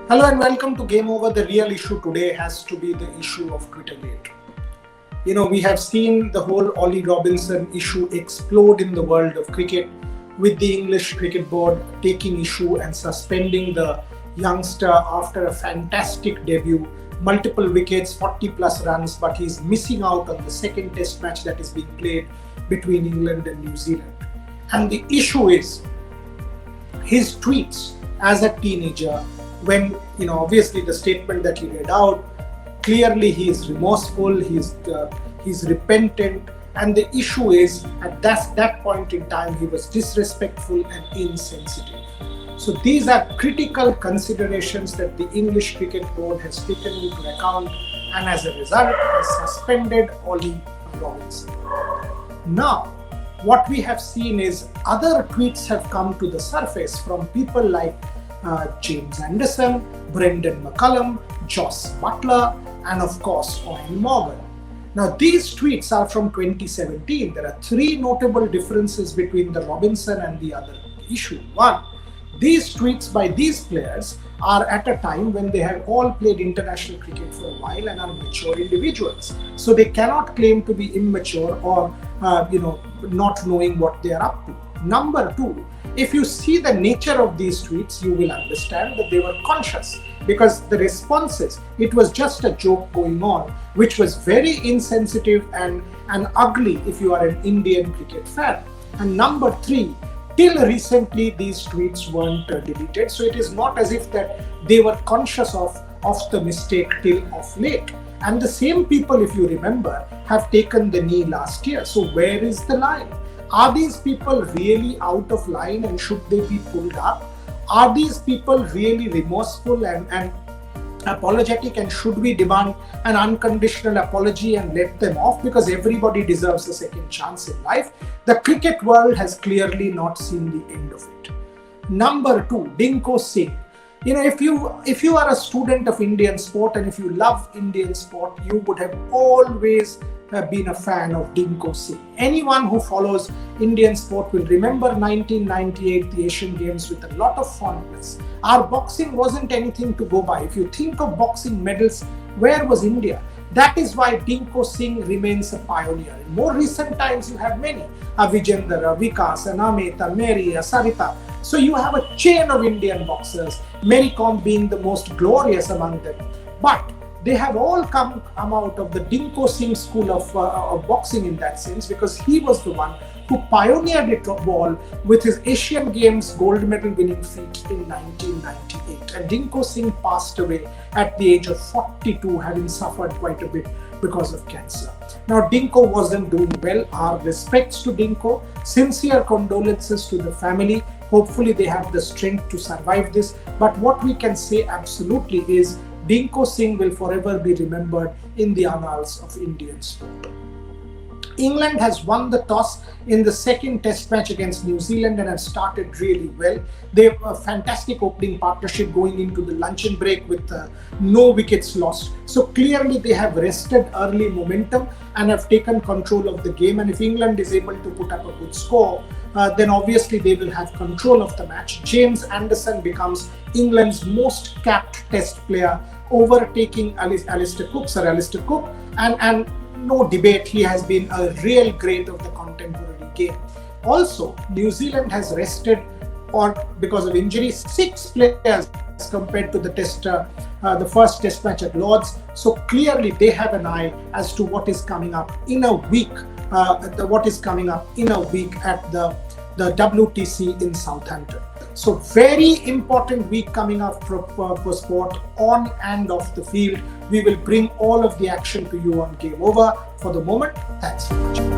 Hello and welcome to Game Over. The real issue today has to be the issue of Twittergate. We have seen the whole Ollie Robinson issue explode in the world of cricket, with the English Cricket Board taking issue and suspending the youngster after a fantastic debut, multiple wickets, 40 plus runs, but he's missing out on the second test match that is being played between England and New Zealand. And the issue is his tweets as a teenager, when obviously the statement that he read out, clearly he is remorseful, he's repentant, and the issue is at that point in time he was disrespectful and insensitive. So these are critical considerations that the English Cricket Board has taken into account, and as a result has suspended Ollie Robinson. Now what we have seen is other tweets have come to the surface from people like James Anderson, Brendan McCullum, Joss Butler, and of course Owen Morgan. Now these tweets are from 2017. There are three notable differences between the Robinson and the other issue. One, these tweets by these players are at a time when they have all played international cricket for a while and are mature individuals. So they cannot claim to be immature or not knowing what they are up to. Number two, if you see the nature of these tweets, you will understand that they were conscious, because the responses, it was just a joke going on, which was very insensitive and ugly if you are an Indian cricket fan. And number three, till recently these tweets weren't deleted, so it is not as if that they were conscious of the mistake till of late. And the same people, if you remember, have taken the knee last year. So where is the line? Are these people really out of line and should they be pulled up? Are these people really remorseful and apologetic, and should we demand an unconditional apology and let them off, because everybody deserves a second chance in life? The cricket world has clearly not seen the end of it. Number two, Dinko Singh. If you are a student of Indian sport and if you love Indian sport, you would have always been a fan of Dinko Singh. Anyone who follows Indian sport will remember 1998, the Asian Games, with a lot of fondness. Our boxing wasn't anything to go by. If you think of boxing medals, where was India? That is why Dinko Singh remains a pioneer. In more recent times, you have many. Vijendra, Vikas, Amit, Mary, Sarita. So you have a chain of Indian boxers, Mary Kom being the most glorious among them. But they have all come out of the Dinko Singh school of boxing in that sense, because he was the one who pioneered it all with his Asian Games gold medal winning feat in 1998. And Dinko Singh passed away at the age of 42, having suffered quite a bit because of cancer. Now Dinko wasn't doing well. Our respects to Dinko, sincere condolences to the family. Hopefully they have the strength to survive this. But what we can say absolutely is Dinko Singh will forever be remembered in the annals of Indian sport. England has won the toss in the second test match against New Zealand and have started really well. They have a fantastic opening partnership going into the luncheon break with no wickets lost. So clearly they have wrested early momentum and have taken control of the game. And if England is able to put up a good score, then obviously they will have control of the match. James Anderson becomes England's most capped test player, overtaking Alistair Cook, and no debate, he has been a real great of the contemporary game. Also, New Zealand has rested, or because of injury, 6 players compared to the first test match at Lord's. So clearly they have an eye as to what is coming up in a week. At the WTC in Southampton. So very important week coming up for sport on and off the field. We will bring all of the action to you on Game Over. For the moment, thanks for watching.